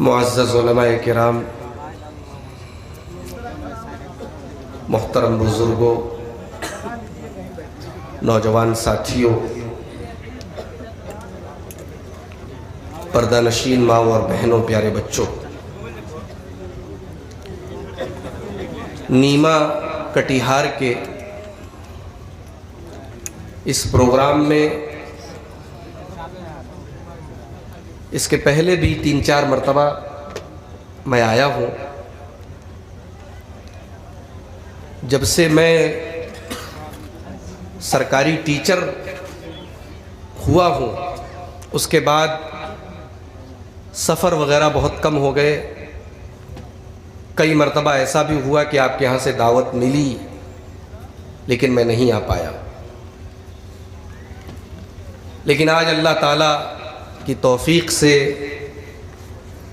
मुअज़्ज़ज़ उलमाए किराम, मोहतरम बुजुर्गों, नौजवान साथियों, पर्दानशीन माँ और बहनों, प्यारे बच्चों, नीमा कटिहार के इस प्रोग्राम में इसके पहले भी 3-4 मरतबा मैं आया हूँ। जब से मैं सरकारी टीचर हुआ हूँ उसके बाद सफ़र वग़ैरह बहुत कम हो गए। कई मरतबा ऐसा भी हुआ कि आपके यहाँ से दावत मिली लेकिन मैं नहीं आ पाया। लेकिन आज अल्लाह ताला की तौफीक से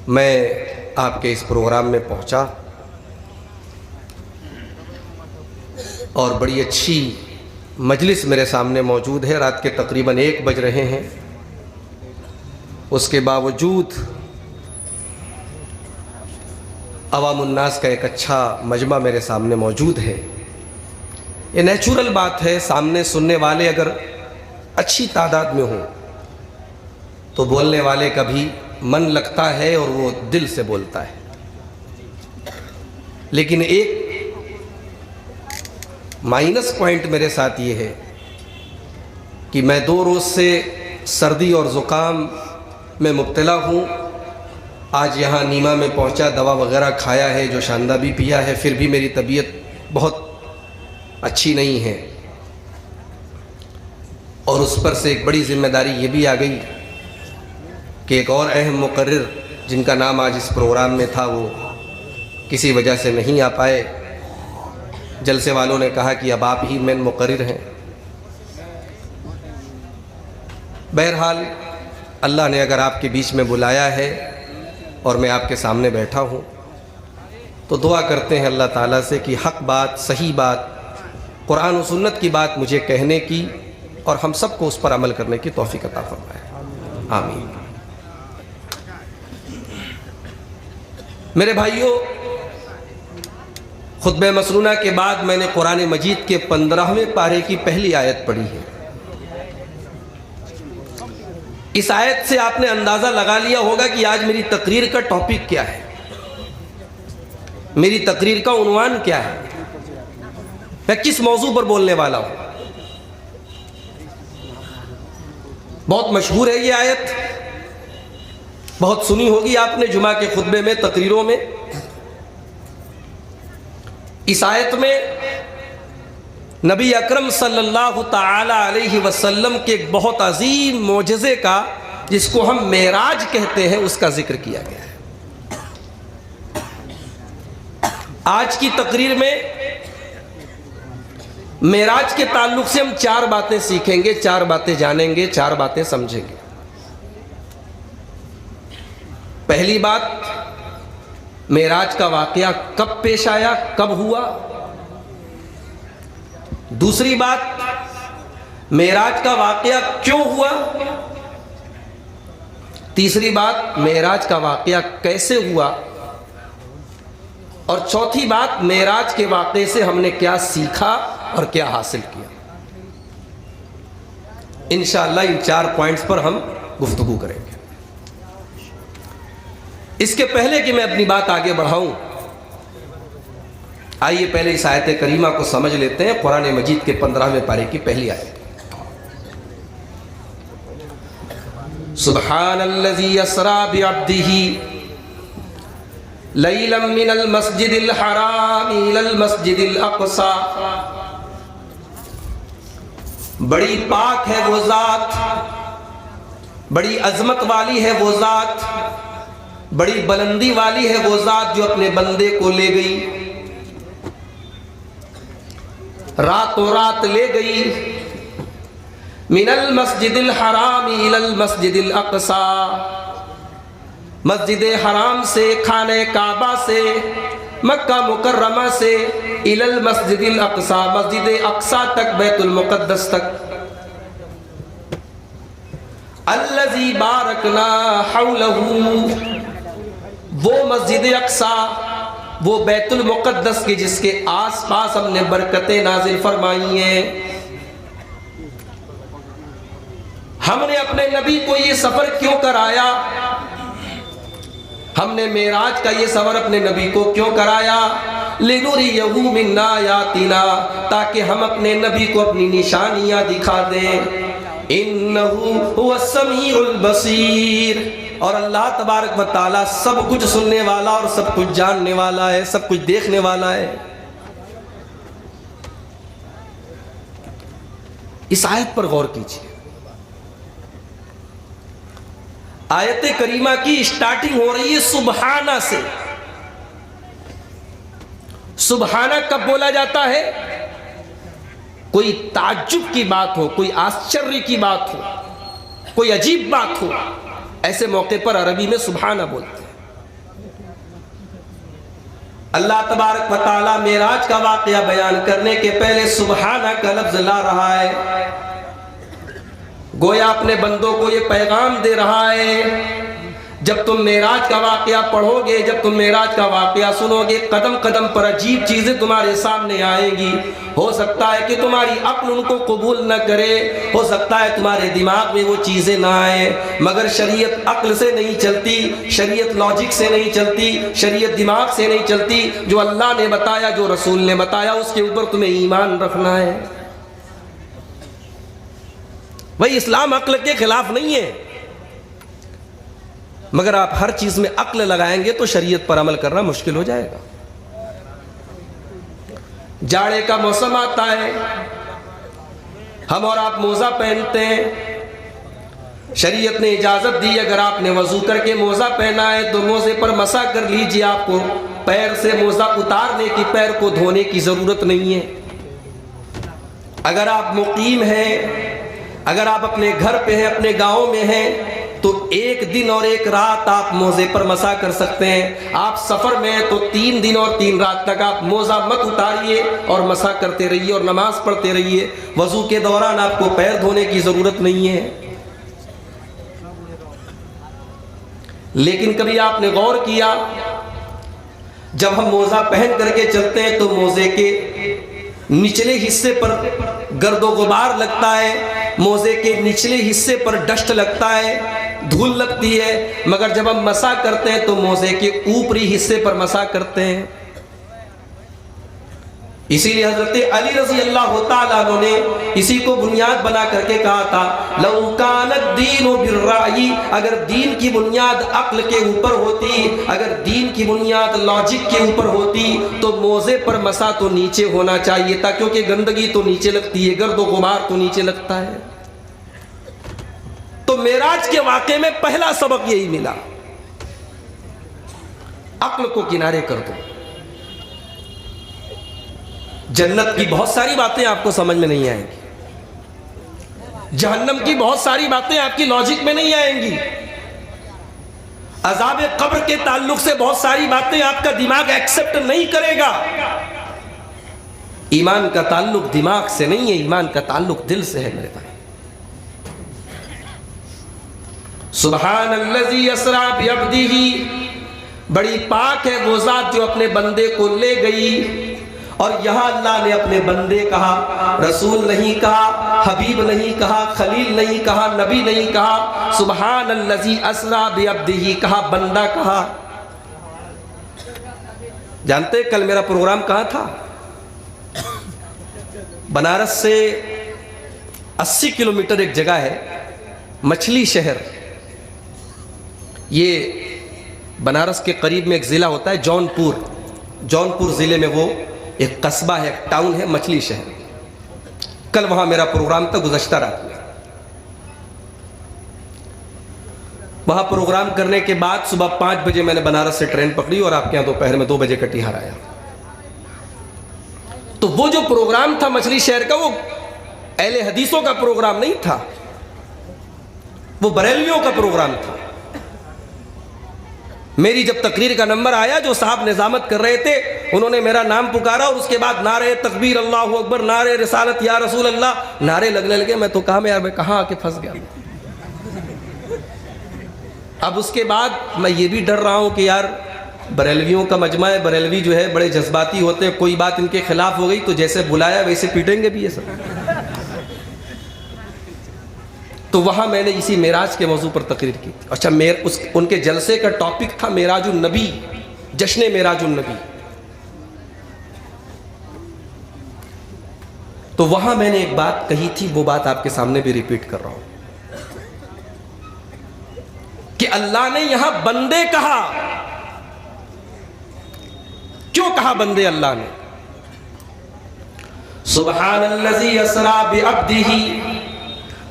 मैं आपके इस प्रोग्राम में पहुंचा और बड़ी अच्छी मजलिस मेरे सामने मौजूद है। रात के तकरीबन 1 बज रहे हैं, उसके बावजूद अवामुन्नास का एक अच्छा मजमा मेरे सामने मौजूद है। ये नेचुरल बात है, सामने सुनने वाले अगर अच्छी तादाद में हों तो बोलने वाले का भी मन लगता है और वो दिल से बोलता है। लेकिन एक माइनस पॉइंट मेरे साथ ये है कि मैं 2 रोज़ से सर्दी और ज़ुकाम में मुब्तला हूँ। आज यहाँ नीमा में पहुँचा, दवा वगैरह खाया है, जो शानदा भी पिया है, फिर भी मेरी तबीयत बहुत अच्छी नहीं है, और उस पर से एक बड़ी जिम्मेदारी ये भी आ गई कि एक और अहम मुकर्रिर जिनका नाम आज इस प्रोग्राम में था वो किसी वजह से नहीं आ पाए। जलसे वालों ने कहा कि अब आप ही मेन मुकर्रिर हैं। बहरहाल अल्लाह ने अगर आपके बीच में बुलाया है और मैं आपके सामने बैठा हूँ तो दुआ करते हैं अल्लाह ताला से कि हक़ बात, सही बात, कुरान और सुन्नत की बात मुझे कहने की और हम सबको उस पर अमल करने की तौफीक अता फरमाए। आमीन। मेरे भाइयों, खुतबे मसनूना के बाद मैंने कुरान मजीद के 15वें पारे की पहली आयत पढ़ी है। इस आयत से आपने अंदाज़ा लगा लिया होगा कि आज मेरी तकरीर का टॉपिक क्या है, मेरी तकरीर का उन्वान क्या है, मैं किस मौजू पर बोलने वाला हूं। बहुत मशहूर है ये आयत, बहुत सुनी होगी आपने जुमा के खुतबे में, तकरीरों में। इस आयत में नबी अकरम सल्लल्लाहु ताला अलैहि वसल्लम के एक बहुत अजीम मोजज़े का, जिसको हम मेराज कहते हैं, उसका जिक्र किया गया है। आज की तकरीर में मेराज के ताल्लुक से हम 4 बातें सीखेंगे, 4 बातें जानेंगे, 4 बातें समझेंगे। पहली बात, मेराज का वाकया कब पेश आया, कब हुआ। दूसरी बात, मेराज का वाकया क्यों हुआ। तीसरी बात, मेराज का वाकया कैसे हुआ। और चौथी बात, मेराज के वाकये से हमने क्या सीखा और क्या हासिल किया। इंशाअल्लाह इन 4 पॉइंट्स पर हम गुफ्तगू करेंगे। इसके पहले कि मैं अपनी बात आगे बढ़ाऊं, आइए पहले इस आयत करीमा को समझ लेते हैं। कुरान मजीद के 15वें पारे की पहली आयत। सुब्हानल्लज़ी अस्रा बिअब्दिही लैलन मिनल मस्जिदिल हराम इलल मस्जिदिल अक़सा। बड़ी पाक है वो ज़ात, बड़ी अजमत वाली है वो ज़ात, बड़ी बुलंदी वाली है वो ज़ात जो अपने बंदे को ले गई, रातों रात ले गई। मिनल मस्जिदिल हराम इलल मस्जिदिल अक़सा, मस्जिद हराम से, खाने काबा से, मक्का मुकर्रमा से, इलल मस्जिदिल अक़सा, मस्जिद अक़सा तक, बैतुल मुक़द्दस तक। अल्लज़ी बारकना हौलहू, वो मस्जिद अक़सा, वो बैतुल मुक़द्दस के जिसके आसपास हमने बरकतें नाजिल फरमाई हैं। हमने अपने नबी को ये सफर क्यों कराया, हमने मेराज का ये सफर अपने नबी को क्यों कराया। लिनुरियहु मिन आयातिना, ताकि हम अपने नबी को अपनी निशानियां दिखा दें। इन्नहु हुवस समीउल बसीर, और अल्लाह तबारक व तआला सब कुछ सुनने वाला और सब कुछ जानने वाला है, सब कुछ देखने वाला है। इस आयत पर गौर कीजिए। आयत करीमा की स्टार्टिंग हो रही है सुबहाना से। सुबहाना कब बोला जाता है? कोई ताज्जुब की बात हो, कोई आश्चर्य की बात हो, कोई अजीब बात हो, ऐसे मौके पर अरबी में सुबहाना बोलते हैं। अल्लाह तबारक व तआला मेराज का वाकया बयान करने के पहले सुबहाना का लफ्ज ला रहा है। गोया अपने बंदों को ये पैगाम दे रहा है, जब तुम मेराज का वाकया पढ़ोगे, जब तुम मेराज का वाकया सुनोगे, कदम कदम पर अजीब चीज़ें तुम्हारे सामने आएंगी। हो सकता है कि तुम्हारी अक्ल उनको कबूल न करे, हो सकता है तुम्हारे दिमाग में वो चीज़ें ना आए, मगर शरीयत अक्ल से नहीं चलती, शरीयत लॉजिक से नहीं चलती, शरीयत दिमाग से नहीं चलती। जो अल्लाह ने बताया, जो रसूल ने बताया, उसके ऊपर तुम्हें ईमान रखना है। भाई इस्लाम अक्ल के खिलाफ नहीं है, मगर आप हर चीज में अक्ल लगाएंगे तो शरीयत पर अमल करना मुश्किल हो जाएगा। जाड़े का मौसम आता है, हम और आप मोजा पहनते हैं। शरीयत ने इजाजत दी, अगर आपने वजू करके मोजा पहना है तो मोजे पर मसा कर लीजिए, आपको पैर से मोजा उतारने की, पैर को धोने की जरूरत नहीं है। अगर आप मुकीम हैं, अगर आप अपने घर पे हैं, अपने गांव में हैं, तो एक दिन और एक रात आप मोजे पर मसा कर सकते हैं। आप सफर में हैं तो 3 दिन और 3 रात तक आप मोजा मत उतारिए और मसा करते रहिए और नमाज पढ़ते रहिए। वजू के दौरान आपको पैर धोने की जरूरत नहीं है। लेकिन कभी आपने गौर किया, जब हम मोजा पहन करके चलते हैं तो मोजे के निचले हिस्से पर गर्दो गुबार लगता है, मोजे के निचले हिस्से पर डस्ट लगता है, धूल लगती है। मगर जब हम मसा करते हैं तो मोजे के ऊपरी हिस्से पर मसा करते हैं। इसीलिए हजरत अली रजी अल्लाह तआला अन्हु ने इसी को बुनियाद बना करके कहा था, लौ कानत दीनु बिर्राई, अगर दीन की बुनियाद अक्ल के ऊपर होती, अगर दीन की बुनियाद लॉजिक के ऊपर होती, तो मोजे पर मसा तो नीचे होना चाहिए था, क्योंकि गंदगी तो नीचे लगती है, गर्द गुबार तो नीचे लगता है। तो मेराज के वाक़े में पहला सबक यही मिला, अक्ल को किनारे कर दो। जन्नत की बहुत सारी बातें आपको समझ में नहीं आएंगी, जहन्नम की बहुत सारी बातें आपकी लॉजिक में नहीं आएंगी, अज़ाब कब्र के ताल्लुक से बहुत सारी बातें आपका दिमाग एक्सेप्ट नहीं करेगा। ईमान का ताल्लुक दिमाग से नहीं है, ईमान का ताल्लुक दिल से है मेरे भाई। सुब्हानल्लज़ी अस्रा बिअब्दिही, बड़ी पाक है वो जात जो अपने बंदे को ले गई। और यहां अल्लाह ने अपने बंदे कहा, रसूल नहीं कहा, हबीब नहीं कहा, खलील नहीं कहा, नबी नहीं कहा, सुब्हानल्लज़ी अस्रा बिअब्दिही कहा, बंदा कहा। जानते कल मेरा प्रोग्राम कहाँ था? बनारस से 80 किलोमीटर एक जगह है, मछली शहर। ये बनारस के करीब में एक ज़िला होता है जौनपुर। जौनपुर ज़िले में वो एक कस्बा है, एक टाउन है, मछली शहर। कल वहां मेरा प्रोग्राम था, गुज़श्ता रात में। वहां प्रोग्राम करने के बाद सुबह 5 बजे मैंने बनारस से ट्रेन पकड़ी और आपके यहां दोपहर में 2 बजे कटिहार आया। तो वो जो प्रोग्राम था मछली शहर का, वो अहले हदीसों का प्रोग्राम नहीं था, वो बरेलवियों का प्रोग्राम था। मेरी जब तकरीर का नंबर आया, जो साहब निजामत कर रहे थे उन्होंने मेरा नाम पुकारा और उसके बाद नारे तकबीर अल्लाहु अकबर, नारे रिसालत या रसूल अल्लाह, नारे लगने लगे। मैं तो कहा, मैं यार मैं कहाँ आके फंस गया। अब उसके बाद मैं ये भी डर रहा हूँ कि यार बरेलवियों का मजमा है, बरेलवी जो है बड़े जज्बाती होते हैं, कोई बात इनके खिलाफ हो गई तो जैसे बुलाया वैसे पीटेंगे भी ये सब। तो वहां मैंने इसी मेराज के मौजू पर तकरीर की थी। अच्छा, उनके जलसे का टॉपिक था मेराजुन नबी, जश्न मेराजुन नबी। तो वहां मैंने एक बात कही थी, वो बात आपके सामने भी रिपीट कर रहा हूं कि अल्लाह ने यहां बंदे कहा। क्यों कहा बंदे अल्लाह ने? सुब्हानल्लज़ी अस्रा बिअब्दिही,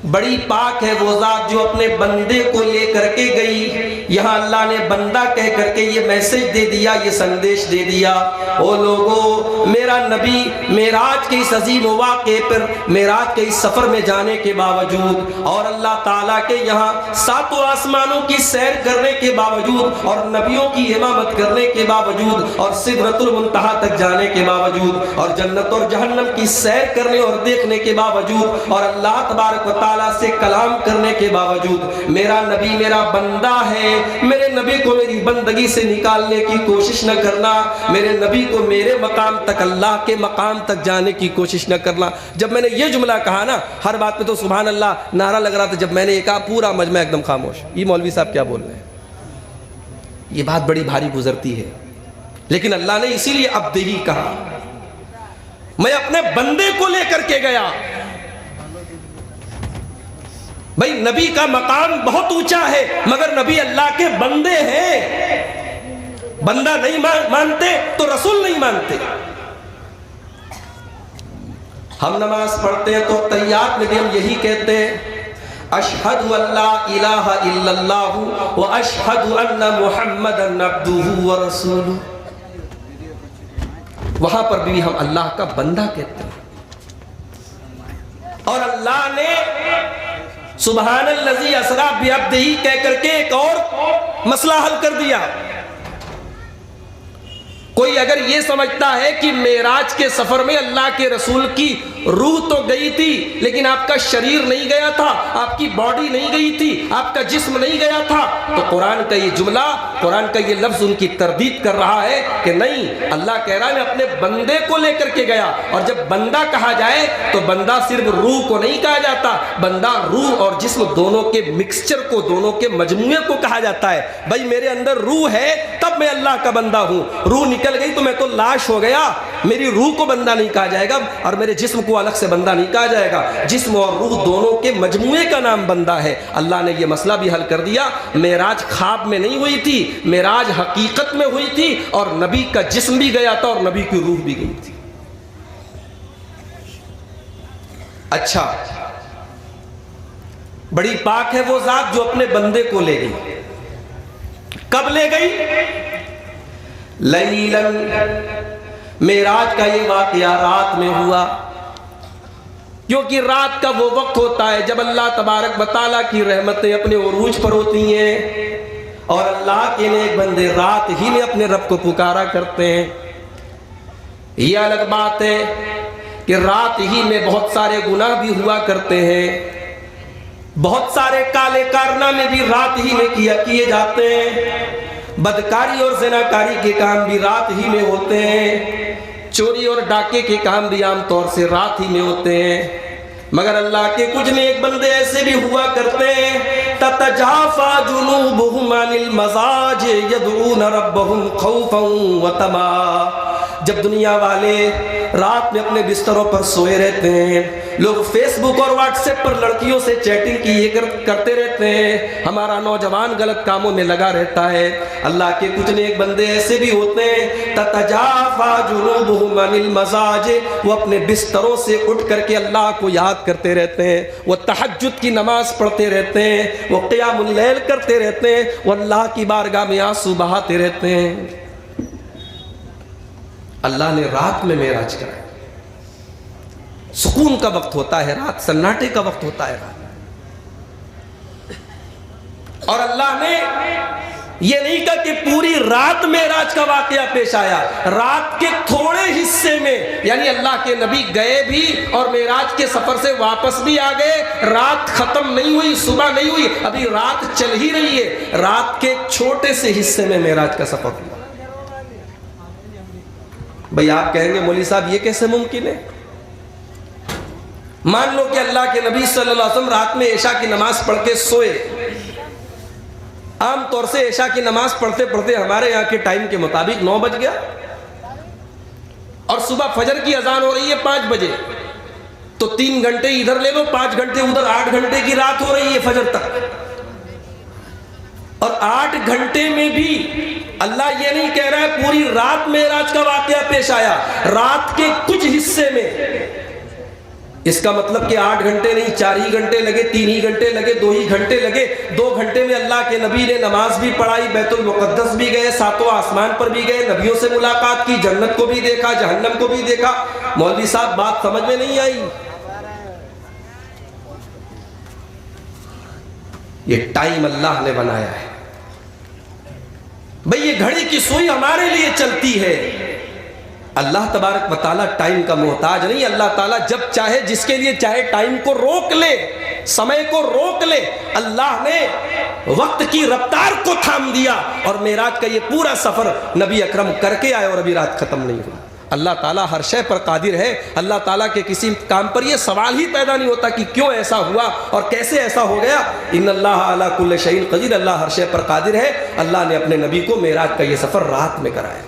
बड़ी पाक है वो जात जो अपने बंदे को लेकर के गई। यहाँ अल्लाह ने बंदा कह करके ये मैसेज दे दिया, ये संदेश दे दिया, ओ लोगो, मेरा नबी मेराज के इस अजीम वाक़े पर, मेराज के इस सफ़र में जाने के बावजूद और अल्लाह ताला के यहाँ 7 आसमानों की सैर करने के बावजूद और नबियों की इमामत करने के बावजूद और सिदरतुल मुंतहा तक जाने के बावजूद और जन्नत और जहन्नम की सैर करने और देखने के बावजूद और अल्लाह तबारक व तआला से कलाम करने के बावजूद मेरा नबी मेरा बंदा है। मेरे नबी को मेरी बंदगी से निकालने की कोशिश न करना, मेरे नबी को मेरे मकाम तक, अल्लाह के मकाम तक जाने की कोशिश न करना। जब मैंने ये जुमला कहा ना, हर बात पे तो सुभान अल्लाह नारा लग रहा था। जब मैंने ये कहा पूरा मजमा एकदम खामोश, ये मौलवी साहब क्या बोल रहे हैं। ये बात बड़ी भारी गुजरती है, लेकिन अल्लाह ने इसीलिए अब्दी कहा, मैं अपने बंदे को लेकर के गया। भाई नबी का मकाम बहुत ऊंचा है, मगर नबी अल्लाह के बंदे हैं। बंदा नहीं मानते तो रसूल नहीं मानते। हम नमाज पढ़ते हैं तो तहियात में भी हम यही कहते हैं, अशहदु अल्ला इलाहा इल्लल्लाहु व अशहदु अन्ना मुहम्मदन अब्दुहु व रसूलुहु। वहां पर भी हम अल्लाह का बंदा कहते हैं। और अल्लाह ने सुबहानल्लज़ी असरा बिअब्दिही कह करके एक और मसला हल कर दिया। कोई अगर ये समझता है कि मेराज के सफर में अल्लाह के रसूल की रूह तो गई थी लेकिन आपका शरीर नहीं गया था, आपकी बॉडी नहीं गई थी, आपका जिस्म नहीं गया था, तो कुरान का ये जुमला, कुरान का ये लफ्ज उनकी तरदीद कर रहा है कि नहीं, अल्लाह कह रहा है मैं अपने बंदे को लेकर के गया। और जब बंदा कहा जाए तो बंदा सिर्फ रूह को नहीं कहा जाता, बंदा रूह और जिस्म दोनों के मिक्सचर को, दोनों के मजमुए को कहा जाता है। भाई मेरे अंदर रूह है तब मैं अल्लाह का बंदा हूं, रूह निकल गई तो मैं तो लाश हो गया, मेरी रूह को बंदा नहीं कहा जाएगा और मेरे जिस्म को अलग से बंदा नहीं कहा जाएगा। जिस्म और रूह दोनों के मजमुए का नाम बंदा है। अल्लाह ने यह मसला भी हल कर दिया। मेराज ख्वाब में नहीं हुई थी, मेराज हकीकत में हुई थी और नबी का जिस्म भी गया था और नबी की रूह भी गई थी। अच्छा, बड़ी पाक है वो जात जो अपने बंदे को ले गई। कब ले गई? लैलन, मेराज का ये वाकया रात में हुआ, क्योंकि रात का वो वक्त होता है जब अल्लाह तबारक व तआला की रहमतें अपने उरूज पर होती हैं और अल्लाह के नेक बंदे रात ही में अपने रब को पुकारा करते हैं। ये अलग बात है कि रात ही में बहुत सारे गुनाह भी हुआ करते हैं, बहुत सारे काले कारनामे भी रात ही में किए जाते हैं, बदकारी और ज़िनाकारी के काम भी रात ही में होते हैं, चोरी और डाके के काम भी आमतौर से रात ही में होते हैं। मगर अल्लाह के कुछ नेक बंदे ऐसे भी हुआ करते हैं, ततजाफा जुनूबुहुम अनिल मज़ाज यदऊन रब्बहुम खौफन व तमा। जब दुनिया वाले रात में अपने बिस्तरों पर सोए रहते हैं, लोग फेसबुक और व्हाट्सएप पर लड़कियों से चैटिंग करते रहते हैं, हमारा नौजवान गलत कामों में लगा रहता है। अल्लाह के कुछ नेक बंदे ऐसे भी होते हैं, ततजाफा जुनूबुहुम अनिल मज़ाज, वो अपने बिस्तरों से उठ करके अल्लाह को याद करते रहते हैं, वो तहज्जुद की नमाज पढ़ते रहते हैं, वो क़ियामुल लैल करते रहते हैं, वो अल्लाह की बारगाह में आंसू बहाते रहते हैं। अल्लाह ने रात में मेराज कराया। सुकून का वक्त होता है रात, सन्नाटे का वक्त होता है रात। और अल्लाह ने यह नहीं कहा कि पूरी रात मेराज का वाकया पेश आया, रात के थोड़े हिस्से में, यानी अल्लाह के नबी गए भी और मेराज के सफर से वापस भी आ गए, रात खत्म नहीं हुई, सुबह नहीं हुई, अभी रात चल ही रही है। रात के छोटे से हिस्से में मेराज का सफर हुआ। भाई आप कहेंगे मौलवी साहब ये कैसे मुमकिन है? मान लो कि अल्लाह के नबी सल्लल्लाहु अलैहि वसल्लम रात में इशा की नमाज पढ़ के सोए। आम तौर से इशा की नमाज पढ़ते पढ़ते हमारे यहाँ के टाइम के मुताबिक 9 बज गया और सुबह फजर की अजान हो रही है 5 बजे, तो 3 घंटे इधर ले लो, 5 घंटे उधर, 8 घंटे की रात हो रही है फजर तक। और 8 घंटे में भी अल्लाह ये नहीं कह रहा है पूरी रात मेराज का वाकया पेश आया, रात के कुछ हिस्से में। इसका मतलब कि 8 घंटे नहीं, 4 ही घंटे लगे, 3 ही घंटे लगे, 2 ही घंटे लगे। 2 घंटे में अल्लाह के नबी ने नमाज भी पढ़ाई, बैतुल मुक़द्दस भी गए, 7वां आसमान पर भी गए, नबियों से मुलाकात की, जन्नत को भी देखा, जहन्नम को भी देखा। मौलवी साहब बात समझ में नहीं आई? ये टाइम अल्लाह ने बनाया है। भाई ये घड़ी की सुई हमारे लिए चलती है, अल्लाह तबारक व तआला टाइम का मोहताज नहीं। अल्लाह ताला जब चाहे, जिसके लिए चाहे टाइम को रोक ले, समय को रोक ले। अल्लाह ने वक्त की रफ्तार को थाम दिया और मेराज का ये पूरा सफर नबी अकरम करके आए और अभी रात खत्म नहीं हुई। अल्लाह ताला हर शय पर कादिर है। अल्लाह ताला के किसी काम पर यह सवाल ही पैदा नहीं होता कि क्यों ऐसा हुआ और कैसे ऐसा हो गया। इन्नल्लाह अला कुल्लि शैइन क़दीर, अल्लाह हर शय पर कादिर है। अल्लाह ने अपने नबी को मेराज का यह सफर रात में कराया।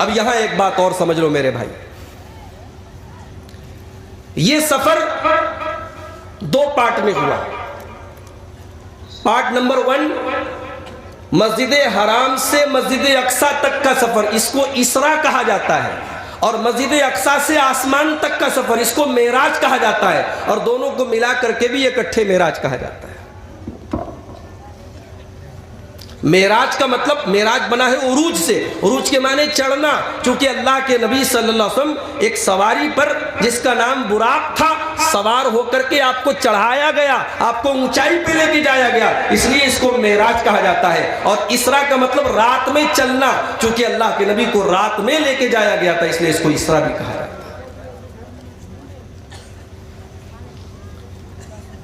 अब यहां एक बात और समझ लो मेरे भाई, यह सफर 2 पार्ट में हुआ। पार्ट नंबर 1, मस्जिद हराम से मस्जिद अक्सा तक का सफर, इसको इसरा कहा जाता है। और मस्जिद अक्सा से आसमान तक का सफर, इसको मेराज कहा जाता है। और दोनों को मिला करके भी इकट्ठे मेराज कहा जाता है। मेराज का मतलब, मेराज बना है उरूज से, उरूज के माने चढ़ना। क्योंकि अल्लाह के नबी सल्लल्लाहु अलैहि वसल्लम एक सवारी पर जिसका नाम बुराक था, सवार होकर के आपको चढ़ाया गया, आपको ऊंचाई पे लेके जाया गया, इसलिए इसको मेराज कहा जाता है। और इसरा का मतलब रात में चलना, क्योंकि अल्लाह के नबी को रात में लेके जाया गया था, इसलिए इसको इसरा भी कहा जाता है।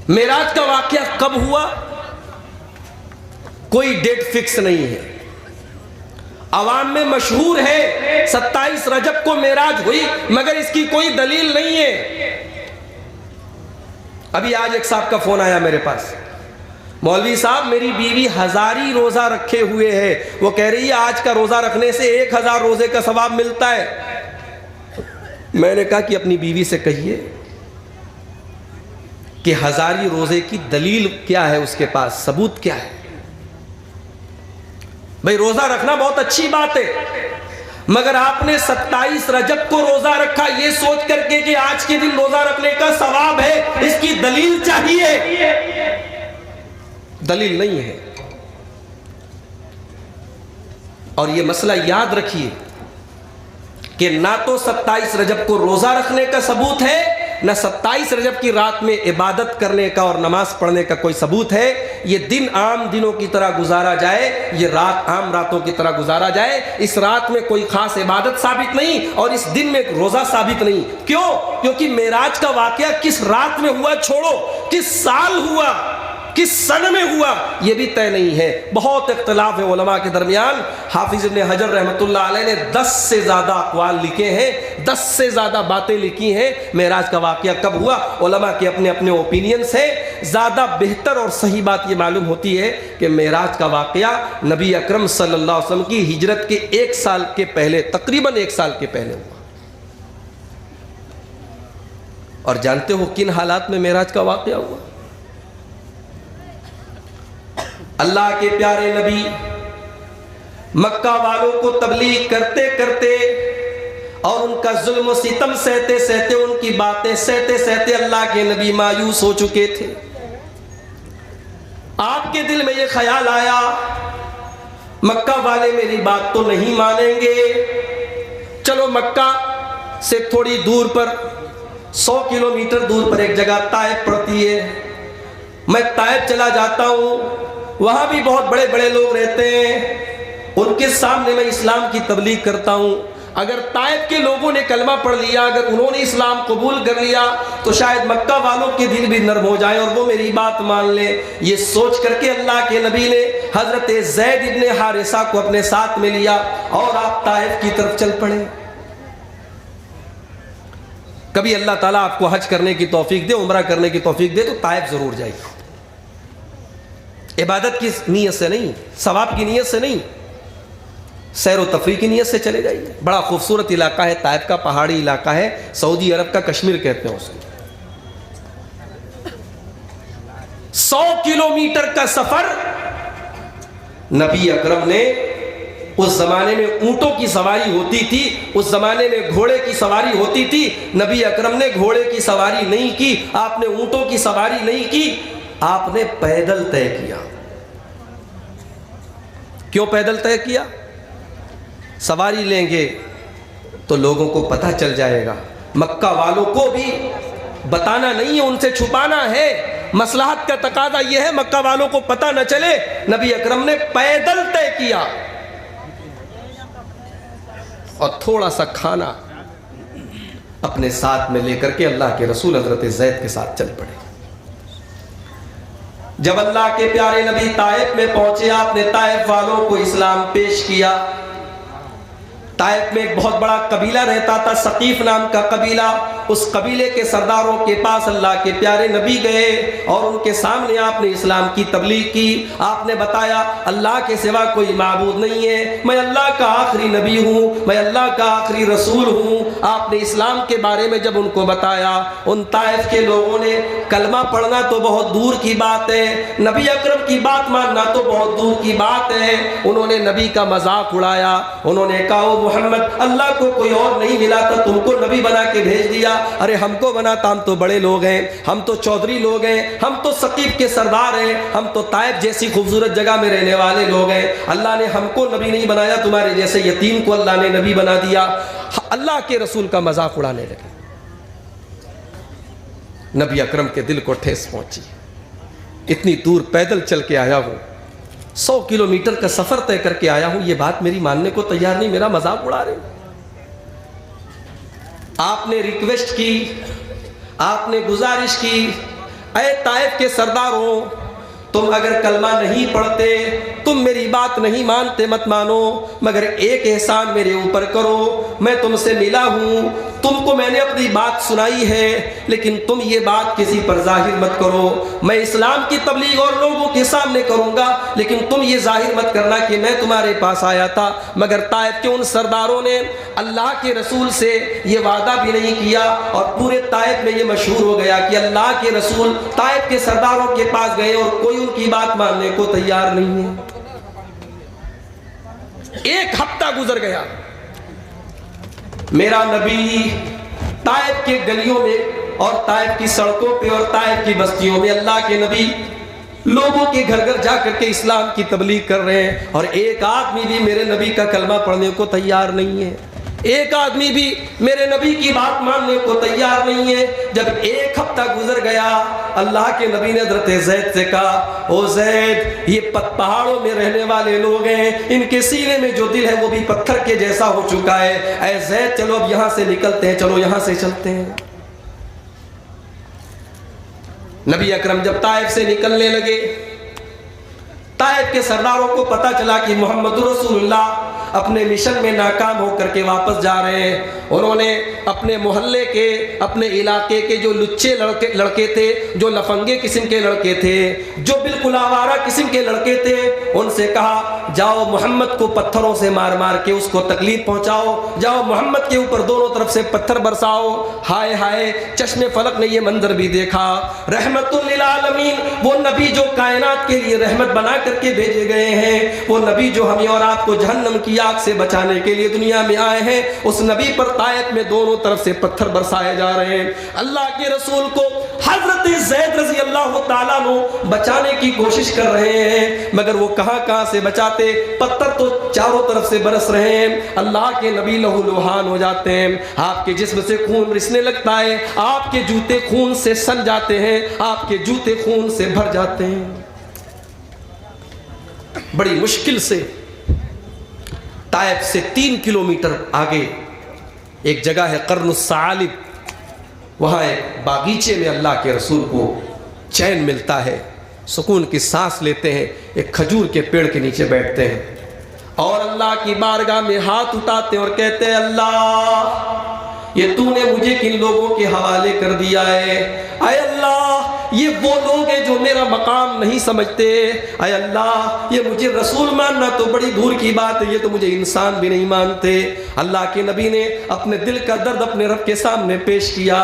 मेराज का वाकया कब हुआ, कोई डेट फिक्स नहीं है। अवाम में मशहूर है 27 रजब को मेराज हुई, मगर इसकी कोई दलील नहीं है। अभी आज एक साहब का फोन आया मेरे पास, मौलवी साहब मेरी बीवी 1000 रोजा रखे हुए है, वो कह रही है आज का रोजा रखने से 1000 रोजे का सवाब मिलता है। मैंने कहा कि अपनी बीवी से कहिए कि 1000 रोजे की दलील क्या है, उसके पास सबूत क्या है। भाई रोजा रखना बहुत अच्छी बात है, मगर आपने 27 रजब को रोजा रखा ये सोच करके कि आज के दिन रोजा रखने का सवाब है, इसकी दलील चाहिए। दलील नहीं है। और ये मसला याद रखिए कि ना तो 27 रजब को रोजा रखने का सबूत है, न 27 रजब की रात में इबादत करने का और नमाज पढ़ने का कोई सबूत है। ये दिन आम दिनों की तरह गुजारा जाए, ये रात आम रातों की तरह गुजारा जाए। इस रात में कोई खास इबादत साबित नहीं और इस दिन में रोजा साबित नहीं। क्यों? क्योंकि मेराज का वाकया किस रात में हुआ छोड़ो, किस साल हुआ, किस सन में हुआ, यह भी तय नहीं है। बहुत इख्तिलाफ है उलमा के दरमियान। हाफिज इब्न हजर रहमतुल्लाह अलैह ने 10 से ज्यादा अक़वाल लिखे हैं, 10 से ज्यादा बातें लिखी हैं मेराज का वाकया कब हुआ। उलमा के अपने अपने ओपिनियंस है। ज्यादा बेहतर और सही बात यह मालूम होती है कि मेराज का वाकया नबी अकरम सल्लल्लाहु अलैहि वसल्लम की हिजरत के 1 साल के पहले, तकरीबन 1 साल के पहले हुआ। और जानते हो किन हालात में मेराज का वाकया हुआ? अल्लाह के प्यारे नबी मक्का वालों को तबलीग करते करते और उनका जुल्म सितम सहते सहते, उनकी बातें सहते सहते अल्लाह के नबी मायूस हो चुके थे। आपके दिल में यह ख्याल आया मक्का वाले मेरी बात तो नहीं मानेंगे, चलो मक्का से थोड़ी दूर पर 100 किलोमीटर दूर पर एक जगह ताइफ पड़ती है, मैं ताइफ चला जाता हूं, वहां भी बहुत बड़े बड़े लोग रहते हैं, उनके सामने मैं इस्लाम की तबलीग करता हूं। अगर ताइफ के लोगों ने कलमा पढ़ लिया, अगर उन्होंने इस्लाम कबूल कर लिया तो शायद मक्का वालों के दिल भी नर्म हो जाए और वो मेरी बात मान ले। ये सोच करके अल्लाह के नबी ने हजरत ज़ैद इब्न हारिसा को अपने साथ में लिया और आप ताइफ की तरफ चल पड़े। कभी अल्लाह ताला आपको हज करने की तौफीक दे, उम्रा करने की तौफीक दे तो ताइफ जरूर जाइए। इबादत की नीयत से नहीं, सवाब की नीयत से नहीं, सैर व तफरी की नीयत से चले जाइए। बड़ा खूबसूरत इलाका है ताइफ का, पहाड़ी इलाका है, सऊदी अरब का कश्मीर कहते हैं उसको। 100 किलोमीटर का सफर नबी अकरम ने, उस जमाने में ऊंटों की सवारी होती थी, उस जमाने में घोड़े की सवारी होती थी, नबी अकरम ने घोड़े की सवारी नहीं की, आपने ऊंटों की सवारी नहीं की, आपने पैदल तय किया। क्यों पैदल तय किया? सवारी लेंगे तो लोगों को पता चल जाएगा, मक्का वालों को भी बताना नहीं है, उनसे छुपाना है। मसलहत का तकाजा यह है मक्का वालों को पता न चले। नबी अकरम ने पैदल तय किया और थोड़ा सा खाना अपने साथ में लेकर के अल्लाह के रसूल हजरत ज़ैद के साथ चल पड़े। जब अल्लाह के प्यारे नबी ताइफ में पहुंचे, आपने ताइफ वालों को इस्लाम पेश किया। ताइफ में एक बहुत बड़ा कबीला रहता था, सकीफ नाम का कबीला, उस कबीले के सरदारों के पास अल्लाह के प्यारे नबी गए और उनके सामने आपने इस्लाम की तबलीग की। आपने बताया अल्लाह के सिवा कोई माबूद नहीं है, मैं अल्लाह का आखिरी नबी हूँ, मैं अल्लाह का आखिरी रसूल हूँ। आपने इस्लाम के बारे में जब उनको बताया, उन ताइफ के लोगों ने कलमा पढ़ना तो बहुत दूर की बात है, नबी अकरम की बात मानना तो बहुत दूर की बात है, उन्होंने नबी का मजाक उड़ाया। उन्होंने कहा ओ मोहम्मद, अल्लाह को कोई और नहीं मिला था, तुमको नबी बना के भेज दिया। अरे हमको बनाता, हम तो बड़े लोग हैं, हम तो चौधरी लोग हैं, हम तो सकीफ के सरदार हैं, हम तो ताइफ जैसी खूबसूरत जगह में रहने वाले लोग हैं। अल्लाह ने हमको नबी नहीं बनाया, तुम्हारे जैसे यतीम को अल्लाह ने नबी बना दिया। अल्लाह के रसूल का मजाक उड़ाने लगे। नबी अकरम के दिल को ठेस पहुंची। इतनी दूर पैदल चल के आया हूं, 100 किलोमीटर का सफर तय करके आया हूं, ये बात मेरी मानने को तैयार नहीं, मेरा मजाक उड़ा रहे। आपने रिक्वेस्ट की, आपने गुजारिश की, ऐ ताइफ के सरदारों, तुम अगर कलमा नहीं पढ़ते, तुम मेरी बात नहीं मानते, मत मानो, मगर एक एहसान मेरे ऊपर करो। मैं तुमसे मिला हूं, तुमको मैंने अपनी बात सुनाई है, लेकिन तुम ये बात किसी पर जाहिर मत करो। मैं इस्लाम की तबलीग और लोगों के सामने करूंगा, लेकिन तुम ये जाहिर मत करना कि मैं तुम्हारे पास आया था। मगर ताइफ के उन सरदारों ने अल्लाह के रसूल से ये वादा भी नहीं किया, और पूरे ताइफ में ये मशहूर हो गया कि अल्लाह के रसूल ताइफ के सरदारों के पास गए और कोई उनकी बात मानने को तैयार नहीं है। एक हफ्ता गुजर गया, मेरा नबी ताइफ के गलियों में और ताइफ की सड़कों पे और ताइफ की बस्तियों में, अल्लाह के नबी लोगों के घर घर जाकर के इस्लाम की तबलीग कर रहे हैं, और एक आदमी भी मेरे नबी का कलमा पढ़ने को तैयार नहीं है, एक आदमी भी मेरे नबी की बात मानने को तैयार नहीं है। जब एक हफ्ता गुजर गया, अल्लाह के नबी ने हज़रत ज़ैद से कहा, ओ ज़ैद, ये पहाड़ों में रहने वाले लोग हैं, इनके सीने में जो दिल है वो भी पत्थर के जैसा हो चुका है। ऐ ज़ैद, चलो अब यहाँ से निकलते हैं, चलो यहाँ से चलते हैं। नबी अकरम जब ताइफ से निकलने लगे, ताइफ के सरदारों को पता चला कि मोहम्मद रसूलुल्लाह अपने मिशन में नाकाम होकर के वापस जा रहे हैं। उन्होंने अपने मोहल्ले के, अपने इलाके के जो लुच्चे लड़के थे, जो लफंगे किस्म के लड़के थे, जो बिल्कुल आवारा किस्म के लड़के थे, उनसे कहा, जाओ मोहम्मद को पत्थरों से मार मार के उसको तकलीफ पहुंचाओ, जाओ मोहम्मद के ऊपर दोनों तरफ से पत्थर बरसाओ। हाय हाय, चश्मे फलक ने ये मंजर भी देखा। रहमतुल लिल आलमीन, वो नबी जो कायनात के लिए रहमत बना करके भेजे गए हैं, वो नबी जो हमें और आपको जहन्नम की आग से बचाने के लिए दुनिया में आए हैं, उस नबी पर ताइफ में दोनों तरफ से पत्थर बरसाए जा रहे हैं। अल्लाह के रसूल को हजरत ज़ैद रज़ी अल्लाह ताला अन्हु बचाने की कोशिश कर रहे हैं, मगर वो कहां से बचाते, पत्थर तो चारों तरफ से बरस रहे हैं। अल्लाह के नबी लहूलुहान हो जाते हैं, आपके जिस्म से खून रिसने लगता है, आपके जूते खून से सन जाते हैं, आपके जूते खून से भर जाते हैं। बड़ी मुश्किल से ताइफ से 3 किलोमीटर आगे एक जगह है कर्नुस्सालिब, वहाँ एक बागीचे में अल्लाह के रसूल को चैन मिलता है, सुकून की सांस लेते हैं, एक खजूर के पेड़ के नीचे बैठते हैं और अल्लाह की बारगाह में हाथ उठाते हैं और कहते हैं, अल्लाह, ये तूने मुझे किन लोगों के हवाले कर दिया है। आय अल्लाह, ये वो लोग हैं जो मेरा मकाम नहीं समझते। आय अल्लाह, ये मुझे रसूल मानना तो बड़ी दूर की बात है, ये तो मुझे इंसान भी नहीं मानते। अल्लाह के नबी ने अपने दिल का दर्द अपने रब के सामने पेश किया,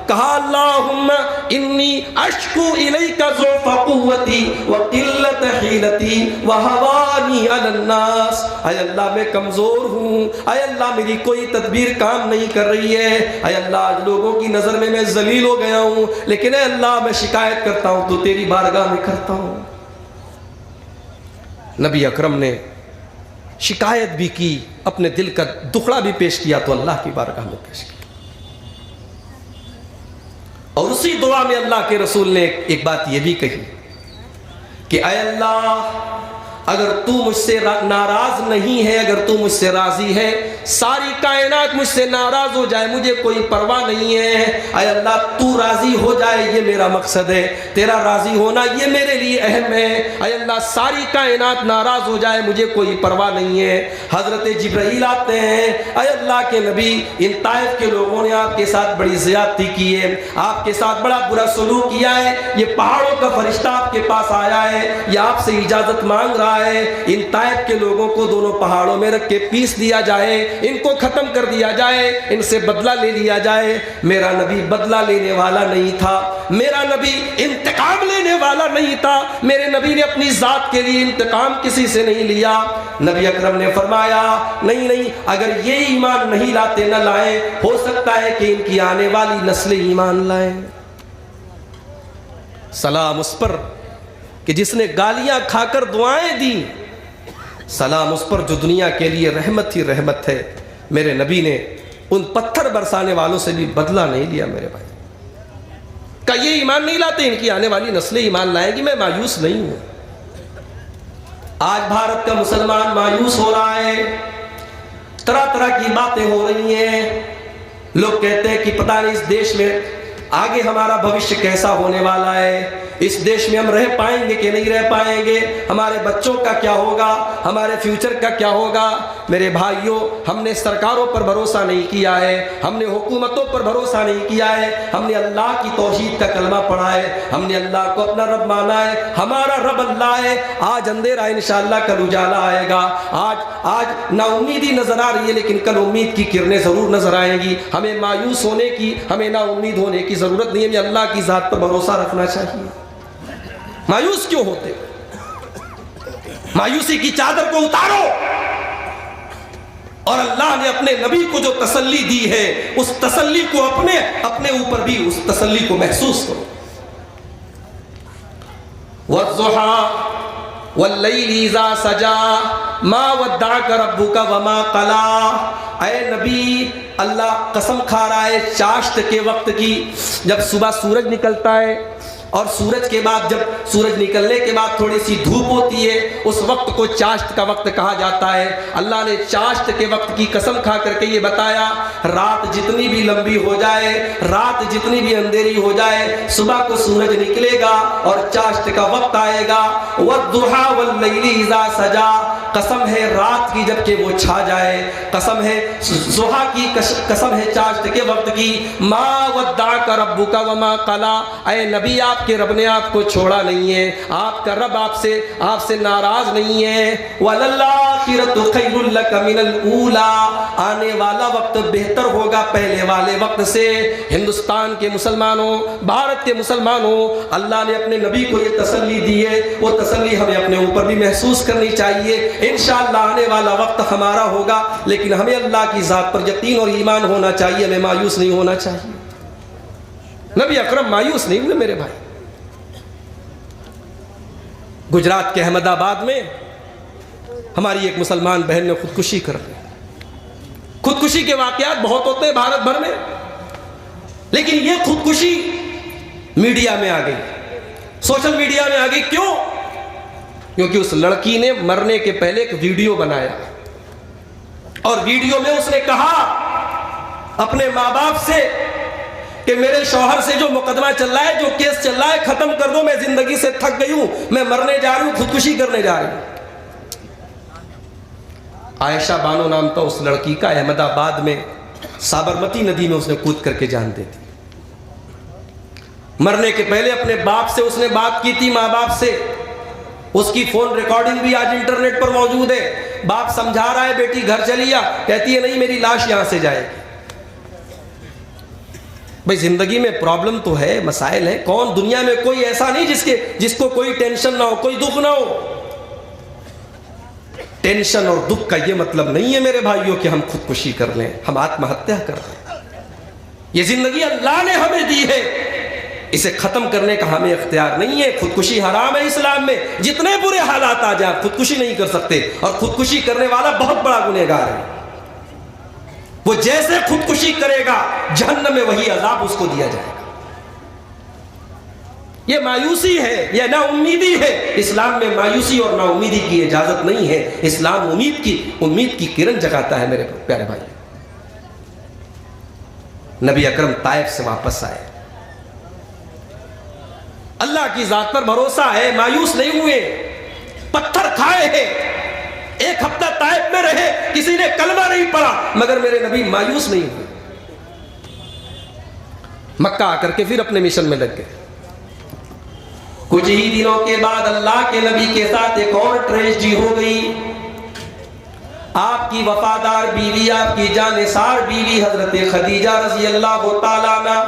कहा, अल्लाहुम्मा इन्नी अश्कु इलैका ज़ुफ़ क़ुव्वती व क़िल्लत हीलती व हवानी अलन नास। आय अल्लाह, मैं कमज़ोर हूँ, आय अल्लाह, मेरी कोई तदबीर काम नहीं कर रही है, आय अल्लाह, लोगों की नज़र में मैं ज़लील हो गया हूँ, लेकिन आय अल्लाह, मैं शिकायत करता हूँ तो तेरी बारगाह में करता हूँ। नबी अकरम ने शिकायत भी की, अपने दिल का दुखड़ा भी पेश किया तो अल्लाह की बारगाह में पेश किया। और उसी दुआ में अल्लाह के रसूल ने एक बात यह भी कही कि ऐ अल्लाह, अगर तू मुझसे नाराज नहीं है, अगर तू मुझसे राजी है, सारी कायनात मुझसे नाराज हो जाए, मुझे कोई परवाह नहीं है। अय अल्लाह तू राजी हो जाए ये मेरा मकसद है, तेरा राजी होना ये मेरे लिए अहम है। अय अल्लाह सारी कायनात नाराज हो जाए, मुझे कोई परवाह नहीं है। हजरत जिब्राइल आते हैं, अय अल्लाह के नबी, इन ताइफ के लोगों ने आपके साथ बड़ी ज़्यादती की है, आपके साथ बड़ा बुरा सलूक किया है, ये पहाड़ों का फरिश्ता आपके पास आया है, ये आपसे इजाजत मांग रहा है, इन ताइफ के लोगों को दोनों पहाड़ों में रख के पीस दिया जाए, इनको खत्म कर दिया जाए, इनसे बदला ले लिया जाए। मेरा नबी बदला लेने वाला नहीं था, मेरा नबी इंतकाम लेने वाला नहीं था, मेरे नबी ने अपनी जात के लिए इंतकाम किसी से नहीं लिया। नबी अकरम ने फरमाया नहीं नहीं, अगर ये ईमान नहीं लाते न लाए, हो सकता है कि इनकी आने वाली नस्लें ईमान लाए। सलाम उस पर कि जिसने गालियां खाकर दुआएं दी, सलाम उस पर जो दुनिया के लिए रहमत ही रहमत है। मेरे नबी ने उन पत्थर बरसाने वालों से भी बदला नहीं लिया। मेरे भाई का ये ईमान नहीं लाते, इनकी आने वाली नस्लें ईमान लाएंगी, मैं मायूस नहीं हूं। आज भारत का मुसलमान मायूस हो रहा है, तरह तरह की बातें हो रही हैं। लोग कहते हैं कि पता नहीं इस देश में आगे हमारा भविष्य कैसा होने वाला है, इस देश में हम रह पाएंगे कि नहीं रह पाएंगे, हमारे बच्चों का क्या होगा, हमारे फ्यूचर का क्या होगा। मेरे भाइयों, हमने सरकारों पर भरोसा नहीं किया है, हमने हुकूमतों पर भरोसा नहीं किया है, हमने अल्लाह की तौहीद का कलमा पढ़ा है, हमने अल्लाह को अपना रब माना है, हमारा रब अल्लाह है। आज अंधेरा इंशाअल्लाह कल उजाला आएगा। आज नाउम्मीदी नजर आ रही है, लेकिन कल उम्मीद की किरणें जरूर नजर आएंगी। हमें मायूस होने की, हमें नाउम्मीद होने की जरूरत नहीं है, हमें अल्लाह की जात पर भरोसा रखना चाहिए। मायूस क्यों होते? मायूसी की चादर को उतारो और अल्लाह ने अपने नबी को जो तसल्ली दी है, उस तसल्ली को अपने ऊपर भी उस तसल्ली को महसूस करो। वज़्ज़ुहा वल्लैलि इज़ा सजा मा वद्दअक रब्बुका वमा क़ला। ऐ नबी, अल्लाह कसम खा रहा है चाश्त के वक्त की, जब सुबह सूरज निकलता है और सूरज के बाद, जब सूरज निकलने के बाद थोड़ी सी धूप होती है, उस वक्त को चाश्त का वक्त कहा जाता है। अल्लाह ने चाश्त के वक्त की कसम खा करके ये बताया, रात जितनी भी लंबी हो जाए, रात जितनी भी अंधेरी हो जाए, सुबह को सूरज निकलेगा और चाश्त का वक्त आएगा। वद्दुहा वल्लैलि इज़ा सजा, कसम है रात की जबकि वो छा जाए, कसम है ज़ुहा की, कसम है चाश्त के वक्त की। मा वद्दअक रब्बुका वमा क़ला। ऐ नबी, आपके रब ने आपको छोड़ा नहीं है, आपका रब आपसे नाराज नहीं है। वलल्लाखिरतु खैरुल लक मिनल ऊला। आने वाला वक्त बेहतर होगा पहले वाले वक्त से। हिंदुस्तान के मुसलमानों, भारत के मुसलमानों, अल्लाह ने अपने नबी को ये तसल्ली दी है, वो तसल्ली हमें अपने ऊपर भी महसूस करनी चाहिए। इंशाअल्लाह आने वाला वक्त हमारा होगा, लेकिन हमें अल्लाह की जात पर यकीन और ईमान होना चाहिए, हमें मायूस नहीं होना चाहिए। नबी अकरम मायूस नहीं हुए मेरे भाई। गुजरात के अहमदाबाद में हमारी एक मुसलमान बहन ने खुदकुशी कर ली। खुदकुशी के वाकयात बहुत होते हैं भारत भर में, लेकिन ये खुदकुशी मीडिया में आ गई, सोशल मीडिया में आ गई। क्यों? क्योंकि उस लड़की ने मरने के पहले एक वीडियो बनाया और वीडियो में उसने कहा अपने माँ बाप से कि मेरे शौहर से जो मुकदमा चल रहा है, जो केस चल रहा है, खत्म कर दो, मैं जिंदगी से थक गई हूं, मैं मरने जा रही हूं, खुदकुशी करने जा रही हूं। आयशा बानो नाम था उस लड़की का। अहमदाबाद में साबरमती नदी में उसने कूद करके जान दे दी। मरने के पहले अपने बाप से उसने बात की थी, माँ बाप से। उसकी फोन रिकॉर्डिंग भी आज इंटरनेट पर मौजूद है। बाप समझा रहा है, बेटी घर चली आ, कहती है नहीं मेरी लाश यहां से जाएगी। भाई जिंदगी में प्रॉब्लम तो है, मसाइल है, कौन दुनिया में कोई ऐसा नहीं जिसको कोई टेंशन ना हो, कोई दुख ना हो। टेंशन और दुख का ये मतलब नहीं है मेरे भाइयों कि हम खुदकुशी कर लें, हम आत्महत्या कर लें। ये जिंदगी अल्लाह ने हमें दी है, इसे खत्म करने का हमें इख्तियार नहीं है। खुदकुशी हराम है इस्लाम में। जितने बुरे हालात आ जाए खुदकुशी नहीं कर सकते, और खुदकुशी करने वाला बहुत बड़ा गुनहगार है। वो जैसे खुदकुशी करेगा जहन्नम में वही अजाब उसको दिया जाएगा। ये मायूसी है, ये नाउम्मीदी है। इस्लाम में मायूसी और नाउम्मीदी की इजाजत नहीं है। इस्लाम उम्मीद की किरण जगाता है। मेरे प्यारे भाई, नबी अकरम ताइफ से वापस आए, अल्लाह की जात पर भरोसा है, मायूस नहीं हुए, पत्थर खाए हैं, एक हफ्ता ताइफ में रहे, किसी ने कलमा नहीं पढ़ा, मगर मेरे नबी मायूस नहीं हुए। मक्का आकर के फिर अपने मिशन में लग गए। कुछ ही दिनों के बाद अल्लाह के नबी के साथ एक और ट्रेजेडी हो गई। आपकी वफादार बीवी, आपकी जानिसार बीवी हजरत खदीजा रज़ी अल्लाह तआला अन्हा,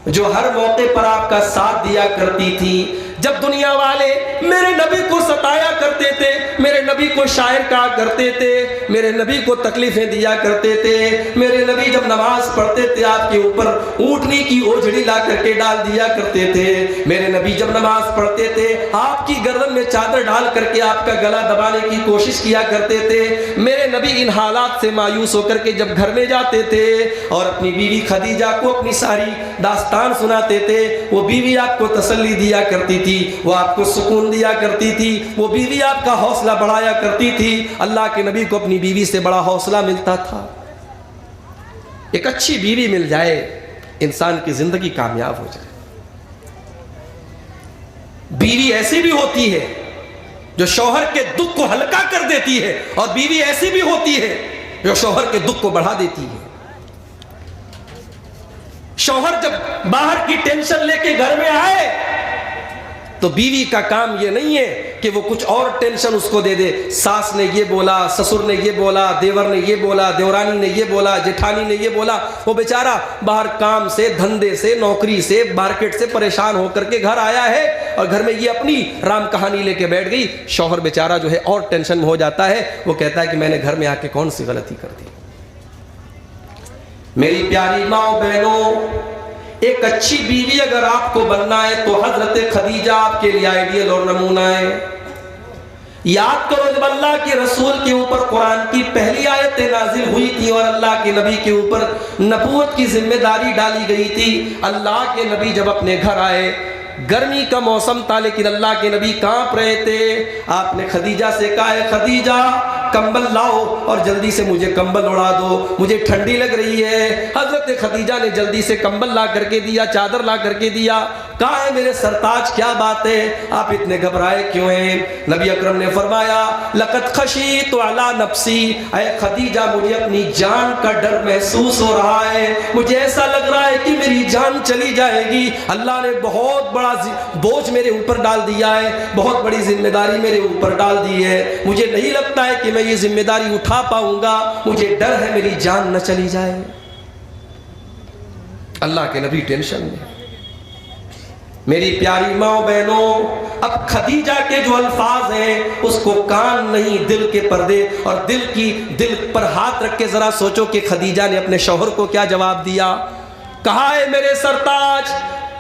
जो हर मौके पर आपका साथ दिया करती थी। जब दुनिया वाले मेरे नबी को सताया करते थे, मेरे नबी को शायर कहा करते थे, मेरे नबी को तकलीफें दिया करते थे, मेरे नबी जब नमाज पढ़ते थे आपके ऊपर ऊँटनी की ओझड़ी ला करके डाल दिया करते थे, मेरे नबी जब नमाज पढ़ते थे आपकी गर्दन में चादर डाल करके आपका गला दबाने की कोशिश किया करते थे। मेरे नबी इन हालात से मायूस होकर के जब घर में जाते थे और अपनी बीवी खदीजा को अपनी सारी दास्तान सुनाते थे, वो बीवी आपको तसल्ली दिया करती थी, वो आपको सुकून दिया करती थी, वो बीवी आपका हौसला बढ़ाया करती थी। अल्लाह के नबी को अपनी बीवी से बड़ा हौसला मिलता था। एक अच्छी बीवी मिल जाए, इंसान की जिंदगी कामयाब हो जाए। बीवी ऐसी भी होती है जो शौहर के दुख को हल्का कर देती है, और बीवी ऐसी भी होती है जो शौहर के दुख को बढ़ा देती है। शौहर जब बाहर की टेंशन लेके घर में आए तो बीवी का काम ये नहीं है कि वो कुछ और टेंशन उसको दे दे। सास ने ये बोला, ससुर ने ये बोला, देवर ने ये बोला, देवरानी ने ये बोला, जेठानी ने ये बोला, वो बेचारा बाहर काम से, धंधे से, नौकरी से, मार्केट से परेशान होकर के घर आया है और घर में ये अपनी राम कहानी लेके बैठ गई। शौहर बेचारा जो है और टेंशन में हो जाता है। वो कहता है कि मैंने घर में आके कौन सी गलती कर दी। मेरी प्यारी माओ बहनों, एक अच्छी बीवी अगर आपको बनना है तो हजरत खदीजा आपके लिए आइडियल और नमूना है। याद करो जब अल्लाह के रसूल के ऊपर कुरान की पहली आयत नाजिल हुई थी और अल्लाह के नबी के ऊपर नबूवत की जिम्मेदारी डाली गई थी, अल्लाह के नबी जब अपने घर आए, गर्मी का मौसम था लेकिन अल्लाह के नबी कांप रहे थे। आपने खदीजा से कहा है, खदीजा कंबल लाओ और जल्दी से मुझे कंबल उड़ा दो, मुझे ठंडी लग रही है। हजरत खदीजा ने जल्दी से कंबल ला करके दिया, चादर ला करके दिया। कहा है मेरे सरताज क्या बात है, आप इतने घबराए क्यों हैं? नबी अकरम ने फरमाया, लक़द खशीतु अला नफ्सी, ऐ खदीजा मुझे अपनी जान का डर महसूस हो रहा है, मुझे ऐसा लग रहा है कि मेरी जान चली जाएगी। अल्लाह ने बहुत बड़ा बोझ मेरे ऊपर डाल दिया है, बहुत बड़ी जिम्मेदारी मेरे ऊपर डाल दी है, मुझे नहीं लगता है कि मैं ये जिम्मेदारी उठा पाऊंगा, मुझे डर है मेरी जान न चली जाए। अल्लाह के नबी टेंशन में। मेरी प्यारी माओ बहनों, अब खदीजा के जो अल्फाज हैं उसको कान नहीं दिल के पर्दे, और दिल पर हाथ रख के जरा सोचो कि खदीजा ने अपने शौहर को क्या जवाब दिया। कहा है मेरे सरताज,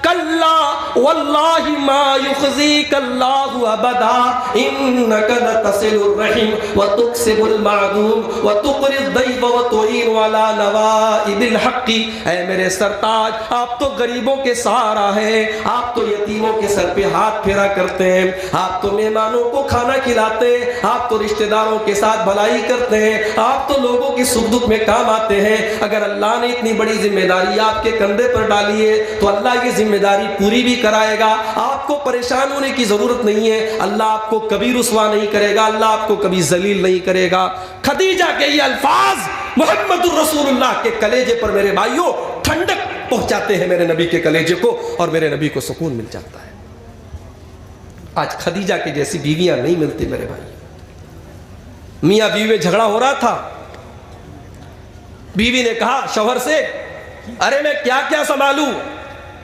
कल्ला वल्लाहि मा युखज़ीक अल्लाहु अबदा इन्नका लतसिलुर रहीम व तुक्सिबुल मादूम व तुक़रिज़ दैफ़ व तुईन अला नवाइबिल हक़्क़ि। ऐ मेरे सरताज, आप तो गरीबों के सहारा हैं, आप तो यतीमों के सर पे हाथ फेरा करते हैं, आप तो मेहमानों को खाना खिलाते हैं, आप तो रिश्तेदारों के साथ भलाई करते हैं, आप तो लोगों के सुख दुख में काम आते हैं। अगर अल्लाह ने इतनी बड़ी जिम्मेदारी आपके कंधे पर डाली है तो अल्लाह ये जिम्मेदारी पूरी भी कराएगा। आपको परेशान होने की जरूरत नहीं है, अल्लाह आपको कभी रुसवा नहीं करेगा, अल्लाह आपको कभी जलील नहीं करेगा। खदीजा के ये अल्फाज मुहम्मदुर रसूलुल्लाह के कलेजे पर मेरे भाइयों ठंडक पहुंचाते हैं, मेरे नबी के कलेजे को, और मेरे नबी को सुकून मिल जाता है। आज खदीजा के जैसी बीवियां नहीं मिलती मेरे भाई। मियां बीवी में झगड़ा हो रहा था, बीवी ने कहा शौहर से, अरे मैं क्या क्या संभालूं,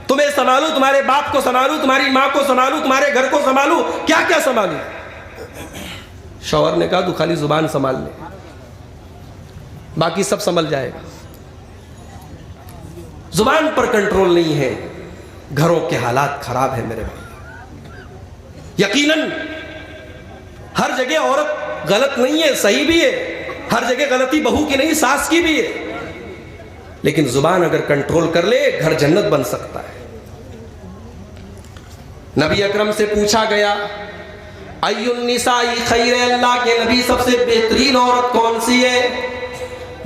तुम्हें संभालूं, तुम्हारे बाप को संभालूं, तुम्हारी मां को संभालूं, तुम्हारे घर को संभालूं, क्या क्या संभालूं। शौहर ने कहा तू खाली जुबान संभाल ले, बाकी सब संभल जाएगा। जुबान पर कंट्रोल नहीं है, घरों के हालात खराब है मेरे भाई। यकीनन हर जगह औरत गलत नहीं है, सही भी है, हर जगह गलती बहू की नहीं सास की भी है, लेकिन जुबान अगर कंट्रोल कर ले घर जन्नत बन सकता है। नबी अकरम से पूछा गया अय्युन्निसाई खैर, अल्लाह के नबी सबसे बेहतरीन औरत कौन सी है?